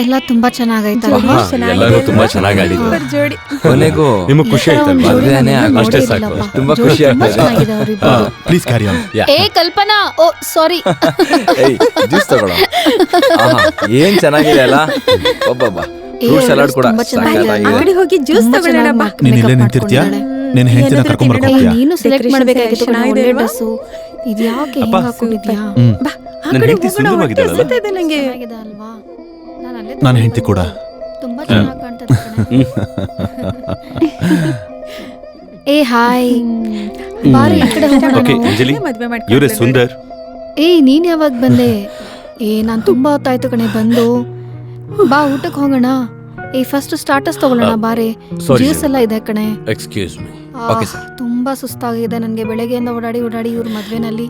ಎಲ್ಲ ತುಂಬಾ ಚೆನ್ನಾಗೈತಲ್ಲ. ಎಲ್ಲರೂ ತುಂಬಾ ಚೆನ್ನಾಗಿ ಆಡಿದ್ರು. ಜೋಡಿ. ಕೊನೆಗೂ ನಿಮಗೆ ಖುಷಿ ಆಯ್ತಲ್ವಾ? ಮದ್ವೆನೇ ಆಗೋದು. ಅಷ್ಟೇ ಸಾಕು. ತುಂಬಾ ಖುಷಿ ಆಗ್ತದೆ. Please carry on. ಏ ಕಲ್ಪನಾ, ಓ ಸಾರಿ. ಏಯ್ ಜ್ಯೂಸ್ ತಗೊಳ್ಳೋ. ಏನ್ ಚೆನ್ನಾಗಿದೆ ಅಲ್ಲ. ಒಬ್ಬಬ್ಬ ಫ್ರೂಟ್ ಸಲಾಡ್ ಕೂಡ ಸಾಕಾಗಿದೆ. ಅಂಗಡಿ ಹೋಗಿ ಜ್ಯೂಸ್ ತಗೊಳ್ಳೋಣ ಬಾ. ನೀನ್ ಇಲ್ಲೇ ನಿಂತಿರ್ತೀಯಾ? ನಿನ್ನ ಹೆಂಡತಿನ ಕರ್ಕೊಂಡ್ ಬರಕ್ ಹೋಗ್ತೀಯಾ? ನೀನು ಸೆಲೆಕ್ಟ್ ಮಾಡಬೇಕಾಗಿತ್ತು ಚೆನ್ನಾಗಿದೆ ಒಳ್ಳೆ ಅಲ್ವಾ? ಡ್ರೆಸ್ಸು. ಇದು ಯಾಕೆ ಹಿಂಗ್ ಹಾಕೊಂಡಿದ್ಯಾ? ಬಾ ನನ್ನ ಅಂಗಡಿ ಹೆಂಡತಿ ಹೋಗೋಣ. ಸುಂದರವಾಗಿದ್ದಾಳಲ್ಲ? ಹೊಟ್ಟೆ ಹಸಿತಾ ಇದೆ ನಂಗೆ. ಚೆನ್ನಾಗಿದೆ ಅಲ್ವಾ? ನಾನು ಅಲ್ಲೇ ನನ್ನ ಹೆಂಡತಿ ಕೂಡ. ತುಂಬಾ ಚೆನ್ನಾಗಿ ಕಾಣ್ತದೆ ಕಣೆ. ಏ ಹಾಯ್, ಬಾರಿ ಈ ಕಡೆ ಹೋಗೋಣ ಓಕೆ ನಾವು. ಅಂಜಲಿ, ಮದ್ವೆ ಇವರೇ ಮಾಡ್ಕೊಂಡು ಸುಂದರ್. ಏ ನೀನ್ ಯಾವಾಗ ಬಂದೆ? ಏ ನಾನ್ ತುಂಬಾ ಹೊತ್ತಾಯ್ತು ಕಣೆ ಬಂದು. ಬಾ ಊಟಕ್ಕೆ ಹೋಗೋಣ. ಏ ಫಸ್ಟ್ ಸ್ಟಾರ್ಟರ್ಸ್ ತಗೊಳ್ಳೋಣ ಬಾರೆ. sorry juice sir. ಎಲ್ಲ ಇದೆ ಕಣೆ. Excuse me. Okay sir. ತುಂಬಾ ಸುಸ್ತಾಗಿದೆ ನನಗೆ ಬೆಳಗ್ಗೆಯಿಂದ ಓಡಾಡಿ ಇವ್ರ ಮದ್ವೆನಲ್ಲಿ.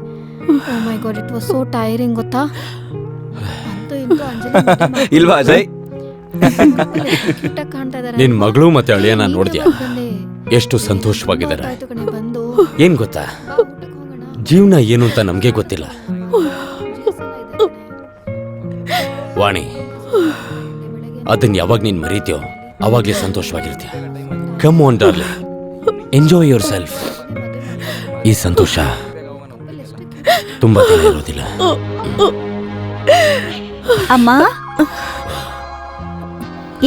Oh my God, it was so tiring ಗೊತ್ತಾ? ಅಂತೂ ಇಂತೂ ಅಂಜಲಿ meeting ಮಾಡ್ಕೊಂಡು ಇಲ್ವಾ ಅಜಯ್? cute ಆಗ್ ಕಾಣ್ತಾ ಇದಾರೆ. ನಿನ್ ಮಗಳು ಮತ್ತೆ ಅಳಿಯನ ನೀನ್ ನೋಡ್ದ್ಯಾ? ಯಾವಾಗ ಬಂದೆ? ಎಷ್ಟು ಸಂತೋಷವಾಗಿದ್ದಾರೆ. ತುಂಬಾ ಹೊತ್ತಾಯ್ತು ಕಣೆ ಬಂದು. ಏನ್ ಗೊತ್ತಾ, ಬಾ ಊಟಕ್ಕೆ ಹೋಗೋಣ. ಜೀವನ ಏನು ಅಂತ ನಮ್ಗೆ ಗೊತ್ತಿಲ್ಲ. ಜ್ಯೂಸ್ ಎಲ್ಲ ಇದೆ ಕಣೆ. ವಾಣಿ, ಅದನ್ನ ಯಾವಾಗ ನೀನ್ ಮರೀತೀಯೋ ಅವಾಗ್ಲೇ ಸಂತೋಷವಾಗಿರ್ತೀಯ. Come on darling, enjoy yourself. ಈ ಸಂತೋಷ ತುಂಬಾ ದಿನ ಇರೋದಿಲ್ಲ. ಅಮ್ಮ,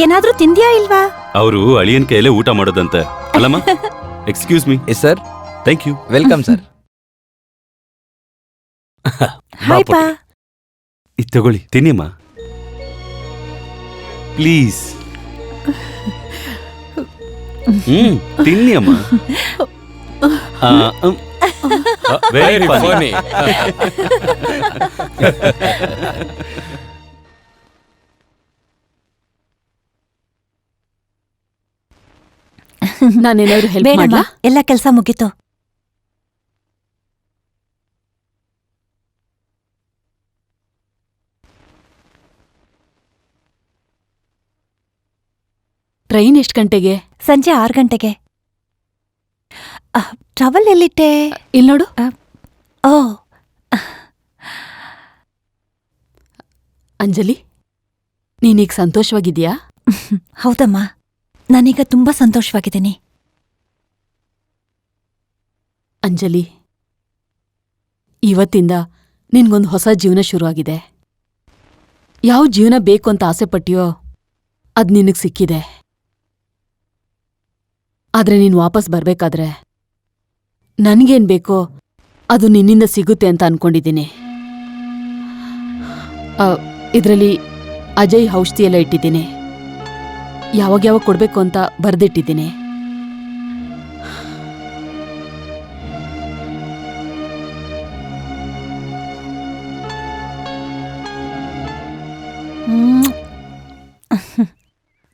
ಏನಾದ್ರೂ ತಿಂದ್ಯಾ ಇಲ್ವಾ? ಅವರು ಅಳಿಯನ್ ಕೈಯಲ್ಲೇ ಊಟ ಮಾಡೋದಂತೆ ಅಲ್ಲಮ್ಮ. Excuse me. Yes sir. Thank you. Welcome sir. Hi ಪಾ. ಇದು ತಗೊಳ್ಳಿ, ತಿನ್ನಿಮ್ಮ ಪ್ಲೀಸ್. ತಿನ್ನಿ ಅಮ್ಮ. ವೆರಿ ಫನಿ. ನಾನೇನಾದ್ರು ಹೆಲ್ಪ್ ಬೇಡಮ್ಮ, ಮಾಡ್ಲಾ? ಎಲ್ಲ ಕೆಲಸ ಮುಗೀತು. ಟ್ರೈನ್ ಎಷ್ಟು ಗಂಟೆಗೆ? ಸಂಜೆ 6 ಗಂಟೆಗೆ. ಟ್ರಾವೆಲ್ ಎಲ್ಲಿಟ್ಟೆ? ಇಲ್ಲಿ ನೋಡು. ಓ, ಅಂಜಲಿ, ನೀನೀಗ ಸಂತೋಷವಾಗಿದ್ಯಾ? ಹೌದಮ್ಮ, ನಾನೀಗ ತುಂಬಾ ಸಂತೋಷವಾಗಿದ್ದೀನಿ. ಅಂಜಲಿ, ಇವತ್ತಿಂದ ನಿನ್ಗೊಂದು ಹೊಸ ಜೀವನ ಶುರುವಾಗಿದೆ. ಯಾವ ಜೀವನ ಬೇಕು ಅಂತ ಆಸೆ ಪಟ್ಟಿಯೋ ಅದ್ ನಿನಗ್ ಸಿಕ್ಕಿದೆ. ಆದ್ರೆ ನೀನ್ ವಾಪಸ್ ಬರ್ಬೇಕಾದ್ರೆ ನನ್ಗೇನ್ ಬೇಕೋ ಅದು ನಿನ್ನಿಂದ ಸಿಗುತ್ತೆ ಅಂತ ಅನ್ಕೊಂಡಿದ್ದೀನಿ. ಇದರಲ್ಲಿ ಅಜಯ್ ಔಷಧಿ ಎಲ್ಲ ಇಟ್ಟಿದ್ದೀನಿ. ಯಾವಾಗ ಕೊಡ್ಬೇಕು ಅಂತ ಬರ್ದಿಟ್ಟಿದ್ದೀನಿ.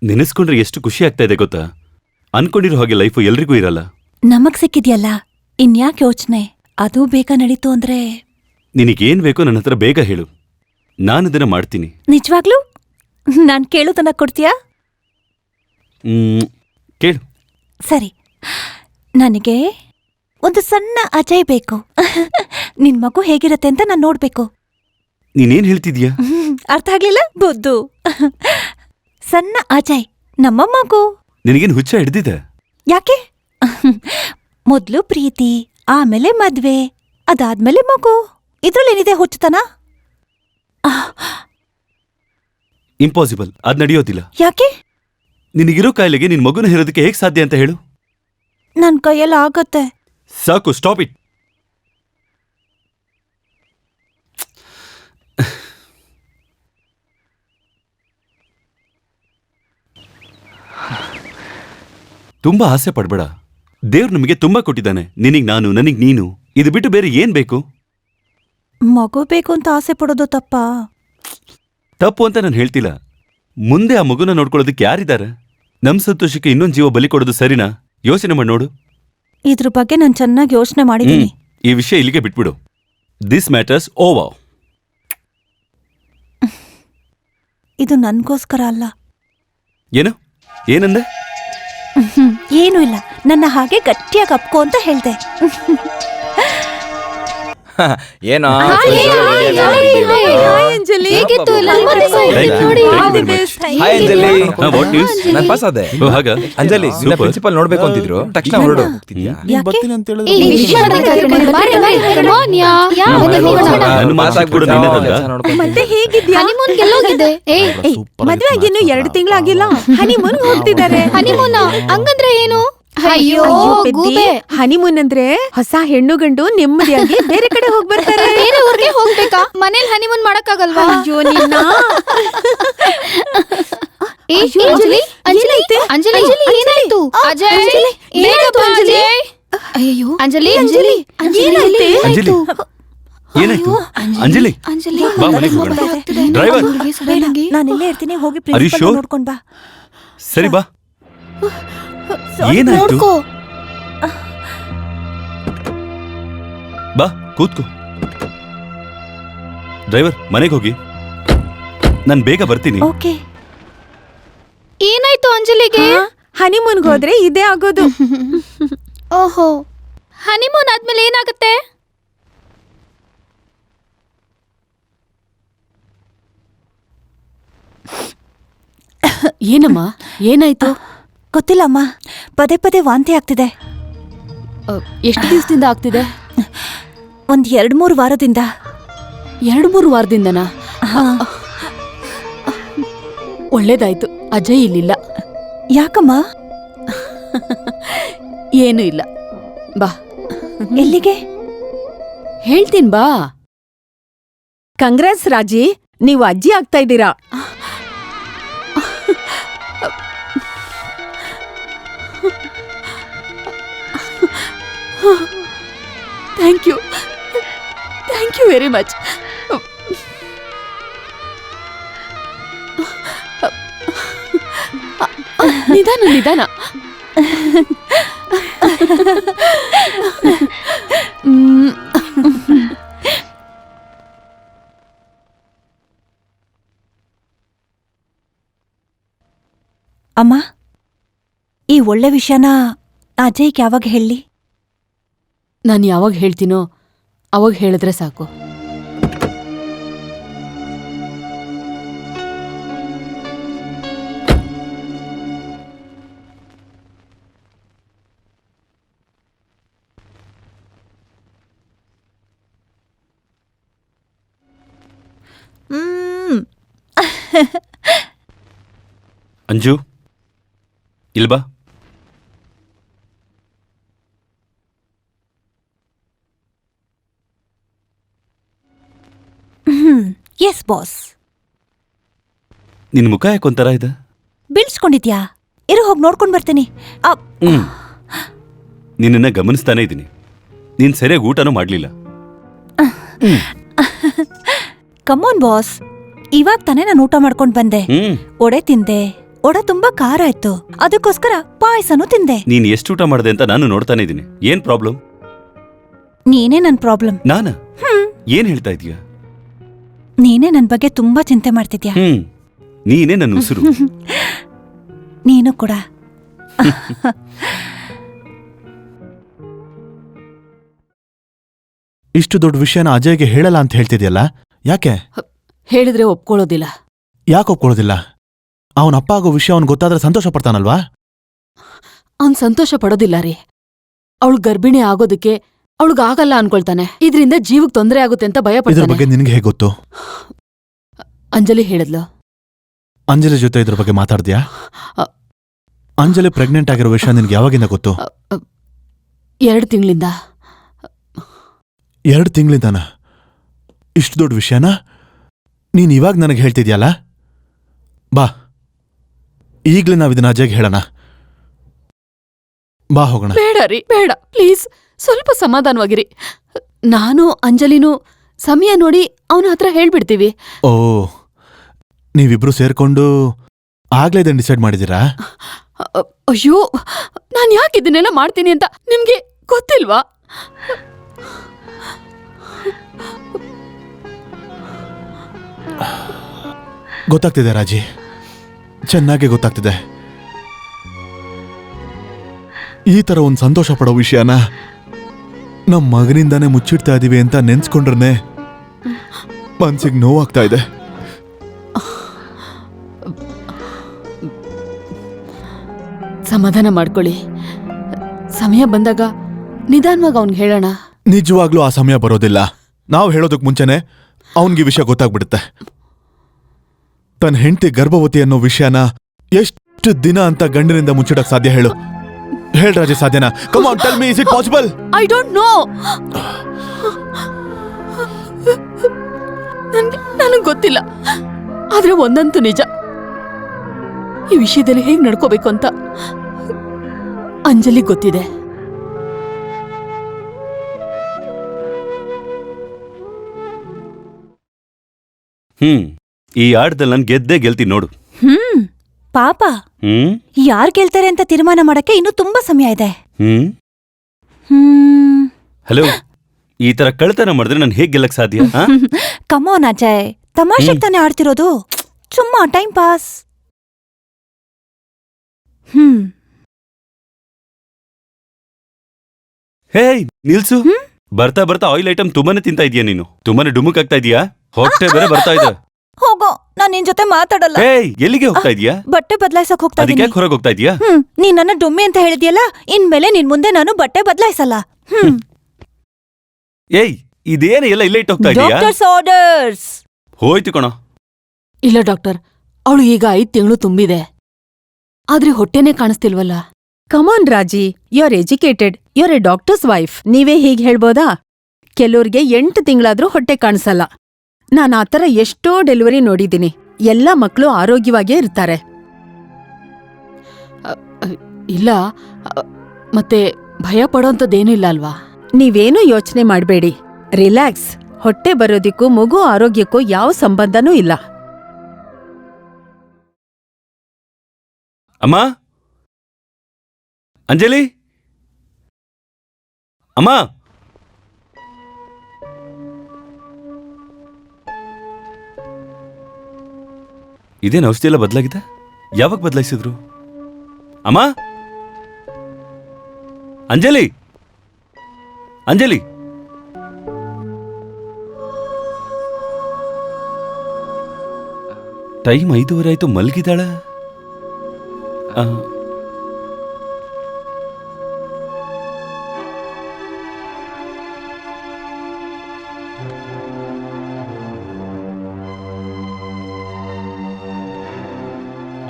ನೆನೆಸ್ಕೊಂಡ್ರೆ ಎಷ್ಟು ಖುಷಿ ಆಗ್ತಾ ಇದೆ ಗೊತ್ತಾ? ಅನ್ಕೊಂಡಿರೋ ಹಾಗೆ ಲೈಫು ಎಲ್ರಿಗೂ ಇರಲ್ಲ. ನಮಗ್ ಸಿಕ್ಕಿದ್ಯಲ್ಲ, ಇನ್ಯಾಕ್ ಯೋಚನೆ? ಅದು ಬೇಗ ನಡೀತು ಅಂದ್ರೆ ನಿನಗೇನ್ ಬೇಕೋ ನನ್ನ ಹತ್ರ ಬೇಗ ಹೇಳು, ನಾನದನ್ನ ಮಾಡ್ತೀನಿ. ನಿಜವಾಗ್ಲೂ ನಾನ್ ಕೇಳೋದನ್ನ ಕೊಡ್ತೀಯಾ? ಕೇಳು. ಸರಿ, ನನಗೆ ಒಂದು ಸಣ್ಣ ಅಜಯ್ ಬೇಕು. ನಿನ್ ಮಗು ಹೇಗಿರತ್ತೆ ಅಂತ ನಾನ್ ನೋಡ್ಬೇಕು. ನೀನೇನ್ ಹೇಳ್ತಿದ್ಯಾ? ಅರ್ಥ ಆಗ್ಲಿಲ್ಲ? ಬುದ್ದು. ಸಣ್ಣ ಅಜಯ್, ನಮ್ಮ ಮಗು. ನಿನಗೇನ್ ಹುಚ್ಚ ಹಿಡ್ದಿದೆ? ಯಾಕೆ? ಮೊದ್ಲು ಪ್ರೀತಿ, ಆಮೇಲೆ ಮದ್ವೆ, ಅದಾದ್ಮೇಲೆ ಮಗು. ಇದ್ರಲ್ಲೇನಿದೆ ಹುಚ್ಚುತನ? ಇಂಪಾಸಿಬಲ್, ಅದ್ ನಡೆಯೋದಿಲ್ಲ. ಯಾಕೆ? ನಿನಗಿರೋ ಕಾಯಿಲೆಗೆ ನಿನ್ ಮಗುನ ಹೇರೋದಕ್ಕೆ ಹೇಗ್ ಸಾಧ್ಯ ಅಂತ ಹೇಳು. ನನ್ ಕೈಯಲ್ಲಿ ಆಗತ್ತೆ. ಸಾಕು, ಸ್ಟಾಪ್ ಇಟ್. ತುಂಬಾ ಆಸೆ ಪಡ್ಬೇಡ. ದೇವ್ರು ನಮಗೆ ತುಂಬಾ ಕೊಟ್ಟಿದ್ದಾನೆ. ನಿನಗ್ ನಾನು, ನನಗ್ ನೀನು, ಇದು ಬಿಟ್ಟು ಬೇರೆ ಏನ್ ಬೇಕು? ಮಗು ಬೇಕು ಅಂತ ಆಸೆ ಪಡೋದು ತಪ್ಪಾ? ತಪ್ಪು ಅಂತ ನಾನು ಹೇಳ್ತಿಲ್ಲ. ಮುಂದೆ ಆ ಮಗುನ ನೋಡ್ಕೊಳ್ಳೋದಕ್ಕೆ ಯಾರಿದ್ದಾರೆ? ನಮ್ ಸಂತೋಷಕ್ಕೆ ಇನ್ನೊಂದು ಜೀವ ಬಲಿ ಕೊಡೋದು ಸರಿನಾ? ಯೋಚನೆ ಮಾಡಿ ನೋಡು. ಇದ್ರ ಬಗ್ಗೆ ನಾನು ಚೆನ್ನಾಗಿ ಯೋಚನೆ ಮಾಡಿದ್ದೀನಿ. ಈ ವಿಷಯ ಇಲ್ಲಿಗೆ ಬಿಟ್ಬಿಡು. This matters over. ಇದು ನನ್ಗೋಸ್ಕರ ಅಲ್ಲ. ಏನು? ಏನಂದೆ? ಏನೂ ಇಲ್ಲ, ನನ್ನ ಹಾಗೆ ಗಟ್ಟಿಯಾಗಿ ಅಪ್ಕೋ ಅಂತ ಹೇಳ್ದೆ. ಏನೋ ಹೇಗಿತ್ತು ಎಲ್ಲ? ತುಂಬಾ ದಿವ್ಸ ಆಯ್ತು ನೋಡಿ. ಹಾಯ್ ಅಂಜಲಿ. What news? ನಾನು ಪಾಸ್ ಆದೆ. ಓ ಹಾಗ ಅಂಜಲಿ ಪ್ರಿನ್ಸಿಪಲ್ ನೋಡ್ಬೇಕು ಅಂತಿದ್ರು, ತಕ್ಷಣ ಹೊರಡು. ಬರ್ತೀನಿ ಅಂತ ಏ, ಈ ವಿಷಯ ಮಾತಾಡ್ಕೊಂಡು ಬಾರಿ, ಬಾರಿ, come on, ಬನ್ನಿ ಹೋಗೋಣ. ನನ್ನ ಮಾತಾಡ್ ಕೂಡ ನಿನ್ನದಲ್ಲ. ಮತ್ತೆ ಹೇಗಿದ್ಯಾ? ಹನಿಮೂನ್ ಗೆಲ್ಲೋಗಿದೆ. ಮದ್ವೆ ಆಗಿ ಇನ್ನು 2 ತಿಂಗಳಾಗಿಲ್ಲ, ಹನಿಮೂನ್ ಹೋಗ್ತಿದ್ದಾರೆ. ಹನಿಮೂನ್ ಹಂಗಂದ್ರೆ ಏನು? ಅಯ್ಯೋ ಗೂಬೆ. ಹನಿಮೂನ್ ಅಂದ್ರೆ ಹೊಸ ಹೆಣ್ಣು ಗಂಡು ನೆಮ್ಮದಿಯಾಗಿ ಬೇರೆ ಕಡೆ ಹೋಗಿ ಬರ್ತಾರೆ. ಬೇರೆ ಊರಿಗೆ ಹೋಗ್ಬೇಕಾ? ಮನೇಲಿ ಹನಿಮೂನ್ ಮಾಡಕ್ಕಾಗಲ್ವಾ? ಅಯ್ಯೋ ನಿನ್ನ. ಏ, ಅಂಜಲಿ ಅಂಜಲಿ ಅಂಜಲಿ ಏನಾಯ್ತು? ಅಜಯ್ ಏನಾಯ್ತು ಅಂಜಲಿ? ಅಯ್ಯೋ ಅಂಜಲಿ ಅಂಜಲಿ ಏನಾಯ್ತು? ಅಂಜಲಿ ಏನಾಯ್ತು? ಅಂಜಲಿ ಅಂಜಲಿ ಬಾ ಮನೆಗೆ ಹೋಗೋಣ. ಡ್ರೈವರ್ ನಾನು ಇಲ್ಲೇ ಇರ್ತೀನಿ, ಹೋಗಿ Are you ಪ್ರಿನ್ಸಿಪಲ್ sure? ನೋಡ್ಕೊಂಡ್ ಬಾ. ಸರಿ ಬಾ. ಏನಾಯ್ತು? ನೋಡ್ಕೋ. ಬಾ ಕೂತ್ಕೋ. ಡ್ರೈವರ್ ಮನೆಗೆ ಹೋಗಿ, ನಾನು ಬೇಗ ಬರ್ತೀನಿ. ಓಕೆ. ಏನಾಯ್ತು ಅಂಜಲಿಗೆ? ಹನಿಮೂನ್ಗೆ ಹೋದ್ರೆ ಇದೇ ಆಗೋದು. ಓಹೋ, ಹನಿಮೂನ್ ಆದ್ಮೇಲೆ ಏನಾಗುತ್ತೆ? ಏನಮ್ಮ, ಏನಾಯ್ತು? ಗೊತ್ತಿಲ್ಲಮ್ಮ, ಪದೇ ಪದೇ ವಾಂತಿ ಆಗ್ತಿದೆ. ಎಷ್ಟು ದಿವಸದಿಂದ ಆಗ್ತಿದೆ? ಒಂದ್ 2-3 ವಾರದಿಂದ. 2-3 ವಾರದಿಂದನಾ? ಒಳ್ಳೇದಾಯ್ತು, ಅಜಯ್ ಇಲ್ಲಿಲ್ಲ. ಯಾಕಮ್ಮ? ಏನೂ ಇಲ್ಲ, ಬಾ. ಎಲ್ಲಿಗೆ? ಹೇಳ್ತೀನಿ ಬಾ. ಕಂಗ್ರಾಟ್ಸ್ ರಾಜಿ, ನೀವು ಅಜ್ಜಿ ಆಗ್ತಾ ಇದ್ದೀರಾ. Thank you very much. ನಿಧಾನ ನಿಧಾನ. ಅಮ್ಮ, ಈ ಒಳ್ಳೆ ವಿಷಯನ ಅಜಯ್ಗೆ ಯಾವಾಗ ಹೇಳಿ? ನಾನು ಯಾವಾಗ ಹೇಳ್ತೀನೋ ಅವಾಗ ಹೇಳಿದ್ರೆ ಸಾಕು. ಅಂಜು ಇಲ್ಬಾ. Yes boss. ನಿನ್ ಮುಖ ಯಾಕೊಂತರ ಇದೆ? ಬೀಳ್ಸ್ಕೊಂಡಿದ್ಯಾ? ಇರು, ಹೋಗಿ ನೋಡ್ಕೊಂಡ್ ಬರ್ತೀನಿ. ನಿನ್ನ ಗಮನಿಸ್ತಾನೆ ಇದ್ದೀನಿ. ನೀನ್ ಸರಿಯಾಗಿ ಊಟನೂ ಮಾಡ್ಲಿಲ್ಲ. ಕಮೋನ್ ಬಾಸ್, ಇವಾಗ ತಾನೇ ನಾನು ಊಟ ಮಾಡ್ಕೊಂಡ್ ಬಂದೆ. ಒಡೆ ತಿಂದೆ. ಒಡ ತುಂಬಾ ಖಾರ ಆಯ್ತು, ಅದಕ್ಕೋಸ್ಕರ ಪಾಯಸನೂ ತಿಂದೆ. ನೀನ್ ಎಷ್ಟು ಊಟ ಮಾಡಿದೆ ಅಂತ ನಾನು ನೋಡ್ತಾನೆ ಇದ್ದೀನಿ. ಏನ್ ಪ್ರಾಬ್ಲಮ್? ನೀನೇ ನನ್ ಪ್ರಾಬ್ಲಮ್. ನಾನ? ಏನ್ ಹೇಳ್ತಾ ಇದೀಯ? ನೀನೇ ನನ್ ಬಗ್ಗೆ ತುಂಬಾ ಚಿಂತೆ ಮಾಡ್ತಿದ್ಯಾ. ನೀನೇ ನನ್ನ ಉಸಿರು. ನೀನು ಕೂಡ. ಇಷ್ಟು ದೊಡ್ಡ ವಿಷಯನ ಅಜಯ್ಗೆ ಹೇಳಲ್ಲ ಅಂತ ಹೇಳ್ತಿದ್ಯಲ್ಲ, ಯಾಕೆ? ಹೇಳಿದ್ರೆ ಒಪ್ಕೊಳ್ಳೋದಿಲ್ಲ. ಯಾಕೆ ಒಪ್ಕೊಳ್ಳೋದಿಲ್ಲ? ಅವನ ಅಪ್ಪ ಆಗೋ ವಿಷಯ ಅವ್ನು ಗೊತ್ತಾದ್ರೆ ಸಂತೋಷ ಪಡ್ತಾನಲ್ವಾ? ಅವ್ನ್ ಸಂತೋಷ ಪಡೋದಿಲ್ಲ ರೀ. ಅವಳು ಗರ್ಭಿಣಿ ಆಗೋದಕ್ಕೆ ಅವಳಿಗಾಗಲ್ಲ ಅನ್ಕೊಳ್ತಾನೆ. ಇದರಿಂದ ಜೀವಕ್ಕೆ ತೊಂದರೆ ಆಗುತ್ತೆ ಅಂತ ಭಯ ಇದ್ರ ಪಡ್ತಾನೆ. ಬಗ್ಗೆ ನಿನಗೆ ಹೇಗೆ ಗೊತ್ತು? ಅಂಜಲಿ ಹೇಳಿದ್ಲು. ಅಂಜಲಿ ಜೊತೆ ಇದ್ರ ಬಗ್ಗೆ ಮಾತಾಡ್ದ್ಯಾ? ಅಂಜಲಿ ಪ್ರೆಗ್ನೆಂಟ್ ಆಗಿರೋ ವಿಷಯ ನಿನ್ಗೆ ಯಾವಾಗಿಂದ ಗೊತ್ತು? 2 ತಿಂಗಳಿಂದ. 2 ತಿಂಗಳಿಂದಾನ? ಇಷ್ಟು ದೊಡ್ಡ ವಿಷಯನ ನೀನ್ ಇವಾಗ ನನಗೆ ಹೇಳ್ತಿದ್ಯಲ್ಲ? ಬಾ, ಈಗ್ಲೇ ನಾವಿದನ್ನ ಅಜಯ್ಗೆ ಹೇಳೋಣ. ಬಾ ಹೋಗೋಣ. ಬೇಡ ರೀ, ಬೇಡ ಪ್ಲೀಸ್, ಸ್ವಲ್ಪ ಸಮಾಧಾನವಾಗಿರಿ. ನಾನು ಅಂಜಲಿನೂ ಸಮಯ ನೋಡಿ ಅವನ ಹತ್ರ ಹೇಳ್ಬಿಡ್ತೀವಿ. ಓ, ನೀವಿಬ್ರು ಸೇರ್ಕೊಂಡು ಆಗ್ಲೇ ಇದನ್ನ ಡಿಸೈಡ್ ಮಾಡಿದೀರಾ? ಅಯ್ಯೋ, ನಾನು ಯಾಕೆ ಇದನ್ನೆಲ್ಲ ಮಾಡ್ತೀನಿ ಅಂತ ನಿಮ್ಗೆ ಗೊತ್ತಿಲ್ವಾ? ಗೊತ್ತಾಗ್ತಿದೆ ರಾಜಿ, ಚೆನ್ನಾಗಿ ಗೊತ್ತಾಗ್ತಿದೆ. ಈ ತರ ಒಂದು ಸಂತೋಷ ಪಡೋ ವಿಷಯನ ನಮ್ಮ ಮಗನಿಂದಾನೇ ಮುಚ್ಚಿಡ್ತಾ ಇದೀವಿ ಅಂತ ನೆನ್ಸ್ಕೊಂಡ್ರೆ ಮನ್ಸಿಗೆ ನೋವಾಗ್ತಾ ಇದೆ. ಸಮಾಧಾನ ಮಾಡ್ಕೊಳ್ಳಿ. ಸಮಯ ಬಂದಾಗ ನಿಧಾನವಾಗಿ ಅವ್ನಿಗೆ ಹೇಳೋಣ. ನಿಜವಾಗ್ಲೂ ಆ ಸಮಯ ಬರೋದಿಲ್ಲ. ನಾವು ಹೇಳೋದಕ್ ಮುಂಚೆನೆ ಅವನ್ಗೆ ವಿಷಯ ಗೊತ್ತಾಗ್ಬಿಡುತ್ತೆ. ತನ್ನ ಹೆಂಡತಿ ಗರ್ಭವತಿ ಅನ್ನೋ ವಿಷಯನ ಎಷ್ಟು ದಿನ ಅಂತ ಗಂಡನಿಂದ ಮುಚ್ಚಿಡಕ್ ಸಾಧ್ಯ ಹೇಳು? ರಾಜೆ, ಸಾಧ್ಯನಾ? Come on, tell me, is it possible? I don't know. ನನಗೆ ಗೊತ್ತಿಲ್ಲ. ಆದ್ರೆ ಒಂದಂತೂ ನಿಜ, ಈ ವಿಷಯದಲ್ಲಿ ಹೇಗ್ ನಡ್ಕೋಬೇಕು ಅಂತ ಅಂಜಲಿ ಗೊತ್ತಿದೆ. ಈ ಆಟದಲ್ಲಿ ನಾನು ಗೆದ್ದೇ ಗೆಲ್ತೀನಿ ನೋಡು. ಪಾಪ ಯಾರ್ ಗೆಲ್ತಾರೆ ಅಂತ ತೀರ್ಮಾನ ಮಾಡಕ್ಕೆ ಇನ್ನೂ ತುಂಬಾ ಸಮಯ ಇದೆ. ಹಲೋ, ಈ ತರ ಕಳ್ತನ ಮಾಡಿದ್ರೆ ನಾನು ಹೇಗ್ ಗೆಲ್ಲಕ್ ಸಾಧ್ಯ? ಕಮೋನ್ ಅಜಯ್, ತಮಾಷೆಗೆ ತಾನೇ ಆಡ್ತಿರೋದು. ಸುಮ್ಮ ಟೈಮ್ ಪಾಸ್. ಹೇ ನಿಲ್ಸು. ಬರ್ತಾ ಬರ್ತಾ ಆಯಿಲ್ ಐಟಮ್ ತುಂಬಾನೇ ತಿಂತಾ ಇದೀಯ ನೀನು. ತುಂಬಾನೇ ಡುಮುಕ್ ಆಗ್ತಾ ಇದೀಯಾ. ಹೊಟ್ಟೆ ಬೇರೆ ಬರ್ತಾ ಇದೆ. ಹೋಗೋ, ನಾನ್ ನಿನ್ ಜೊತೆ ಮಾತಾಡಲ್ಲ. ಹೇ, ಎಲ್ಲಿಗೆ ಹೋಗ್ತಾ ಇದೀಯಾ? ಬಟ್ಟೆ ಬದಲಾಯಿಸಕ್ ಹೋಗ್ತಾ ಅದಕ್ಕೆ ಇದೀನಿ. ಹೊರಗೆ ಹೋಗ್ತಾ ಇದೀಯಾ? ನೀನ್ ನನ್ನ ಡುಮ್ಮಿ ಅಂತ ಹೇಳಿದ್ಯಲ್ಲ, ಇನ್ಮೇಲೆ ನಿನ್ ಮುಂದೆ ನಾನು ಬಟ್ಟೆ ಬದಲಾಯಿಸಲ್ಲ. ಏಯ್, ಇದೇನೇ ಎಲ್ಲ ಇಲ್ಲೇ ಇಟ್ಟು ಹೋಗ್ತಾ ಇದೀಯಾ? Doctors orders. ಹೋಯ್ತು ಕಣ. ಇಲ್ಲ ಡಾಕ್ಟರ್, ಅವಳು ಈಗ 5 ತಿಂಗಳು ತುಂಬಿದೆ, ಆದ್ರೆ ಹೊಟ್ಟೆನೇ ಕಾಣಿಸ್ತಿಲ್ವಲ್ಲ. Come on Raji, you are educated, you are a doctor's wife. ನೀವೇ ಹೀಗ್ ಹೇಳ್ಬೋದಾ? ಕೆಲವ್ರಿಗೆ 8 ತಿಂಗಳಾದ್ರೂ ಹೊಟ್ಟೆ ಕಾಣಿಸಲ್ಲ. ನಾನು ಆ ಥರ ಎಷ್ಟೋ ಡೆಲಿವರಿ ನೋಡಿದ್ದೀನಿ. ಎಲ್ಲ ಮಕ್ಕಳು ಆರೋಗ್ಯವಾಗೇ ಇರ್ತಾರೆ. ಇಲ್ಲ, ಮತ್ತೆ ಭಯ ಪಡೋಂಥದ್ದೇನೂ ಇಲ್ಲ ಅಲ್ವಾ? ನೀವೇನೂ ಯೋಚನೆ ಮಾಡಬೇಡಿ, ರಿಲ್ಯಾಕ್ಸ್. ಹೊಟ್ಟೆ ಬರೋದಿಕ್ಕೂ ಮಗು ಆರೋಗ್ಯಕ್ಕೂ ಯಾವ ಸಂಬಂಧನೂ ಇಲ್ಲ. ಅಮ್ಮ, ಅಂಜಲಿ, ಅಮ್ಮ. ಇದೇನು ಔಷಧಿ ಎಲ್ಲ ಬದಲಾಗಿದೆ? ಯಾವಾಗ ಬದಲಾಯಿಸಿದ್ರು? ಅಮ್ಮ, ಅಂಜಲಿ, ಅಂಜಲಿ. ಟೈಮ್ 5:30 ಆಯ್ತು, ಮಲಗಿದಾಳ.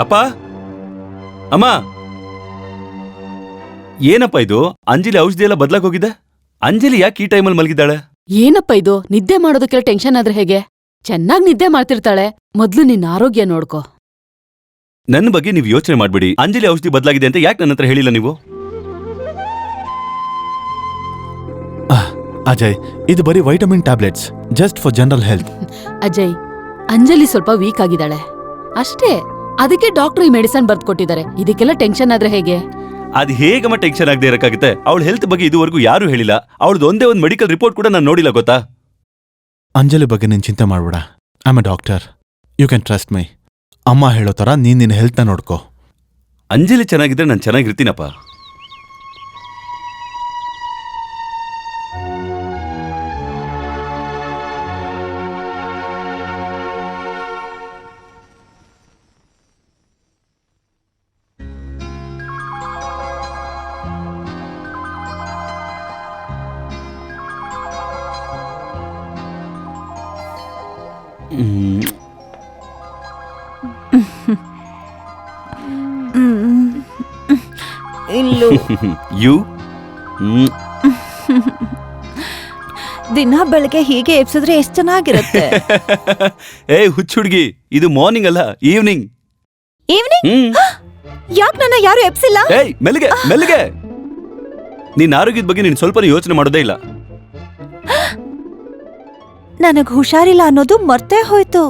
ಅಪ್ಪ, ಅಮ್ಮ, ಏನಪ್ಪ ಇದು? ಅಂಜಲಿ ಔಷಧಿ ಎಲ್ಲ ಬದಲಾಗಿ ಹೋಗಿದೆ. ಅಂಜಲಿ ಯಾಕೆ ಈ ಟೈಮಲ್ಲಿ ಮಲಗಿದ್ದಾಳೆ? ಏನಪ್ಪ ಇದು? ನಿದ್ದೆ ಮಾಡೋದಕ್ಕೆಲ್ಲ ಟೆನ್ಷನ್ ಆದ್ರೆ ಹೇಗೆ? ಚೆನ್ನಾಗಿ ನಿದ್ದೆ ಮಾಡ್ತಿರ್ತಾಳೆ. ಮೊದ್ಲು ನಿನ್ನ ಆರೋಗ್ಯ ನೋಡ್ಕೋ. ನನ್ನ ಬಗ್ಗೆ ನೀವು ಯೋಚನೆ ಮಾಡ್ಬಿಡಿ. ಅಂಜಲಿ ಔಷಧಿ ಬದಲಾಗಿದೆ ಅಂತ ಯಾಕೆ ನನ್ನ ಹತ್ರ ಹೇಳಿಲ್ಲ ನೀವು? ಅಜಯ್, ಇದು ಬರೀ vitamin tablets, just for general health. Ajay, Anjali ಸ್ವಲ್ಪ ವೀಕ್ ಆಗಿದ್ದಾಳೆ ಅಷ್ಟೇ. ಅದಕ್ಕೆ ಡಾಕ್ಟರ್ ಈ ಮೆಡಿಸನ್ ಬರ್ದು ಕೊಟ್ಟಿದ್ದಾರೆ. ಇದಕ್ಕೆಲ್ಲ ಟೆನ್ಷನ್ ಆದ್ರೆ ಹೇಗೆ? ಅದು ಹೇಗಮ್ಮ ಟೆನ್ಷನ್ ಆಗದೆ ಇರಕ್ಕಾಗುತ್ತೆ? ಅವಳ ಹೆಲ್ತ್ ಬಗ್ಗೆ ಇದುವರೆಗೂ ಯಾರು ಹೇಳಿಲ್ಲ. ಅವಳದು ಒಂದೇ ಒಂದು ಮೆಡಿಕಲ್ ರಿಪೋರ್ಟ್ ಕೂಡ ನಾನು ನೋಡಿಲ್ಲ, ಗೊತ್ತಾ? ಅಂಜಲಿ ಬಗ್ಗೆ ನೀನು ಚಿಂತೆ ಮಾಡ್ಬೇಡ. I am a doctor, you can trust my. ಅಮ್ಮ ಹೇಳೋ ಥರ ನೀನು ನಿನ್ನ ಹೆಲ್ತ್ನ ನೋಡ್ಕೋ. ಅಂಜಲಿ ಚೆನ್ನಾಗಿದ್ರೆ ನಾನು ಚೆನ್ನಾಗಿರ್ತೀನಪ್ಪ. ಇಲ್ಲೂ ಯು ದಿನ ಬೆಳಗ್ಗೆ ಹೀಗೆ ಎಬ್ಸಿದ್ರೆ ಎಷ್ಟು ಚೆನ್ನಾಗಿರುತ್ತೆ. ಏಯ್ ಹುಚ್ಚ ಹುಡ್ಗಿ, ಇದು ಮಾರ್ನಿಂಗ್ ಅಲ್ಲ, ಈವ್ನಿಂಗ್. ಈವ್ನಿಂಗ್? ಯಾಕೆ ನನ್ನ ಯಾರು ಎಬ್ಸಿಲ್ಲ? ಏಯ್ ಮೆಲ್ಗೆ ಮೆಲ್ಗೆ. ನಿನ್ನ ಆರೋಗ್ಯದ ಬಗ್ಗೆ ನೀನು ಸ್ವಲ್ಪ ಯೋಚನೆ ಮಾಡೋದೇ ಇಲ್ಲ. ನನಗ್ ಹುಷಾರಿಲ್ಲ ಅನ್ನೋದು ಮರ್ತೇ ಹೋಯ್ತು.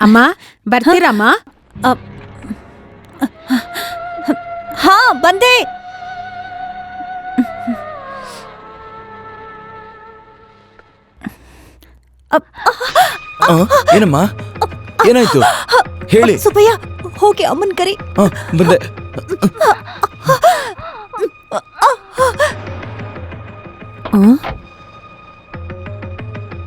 ಅಮ್ಮ ಬರ್ತೀರಮ್ಮ? ಹಾ ಬಂದೆ. ಏನಮ್ಮ ಏನಾಯ್ತು ಹೇಳಿ. ಸುಬ್ಬಯ್ಯ ಹೋಗಿ ಅಮ್ಮನ್ ಕರಿ. ಬಂದೆ. ಆ?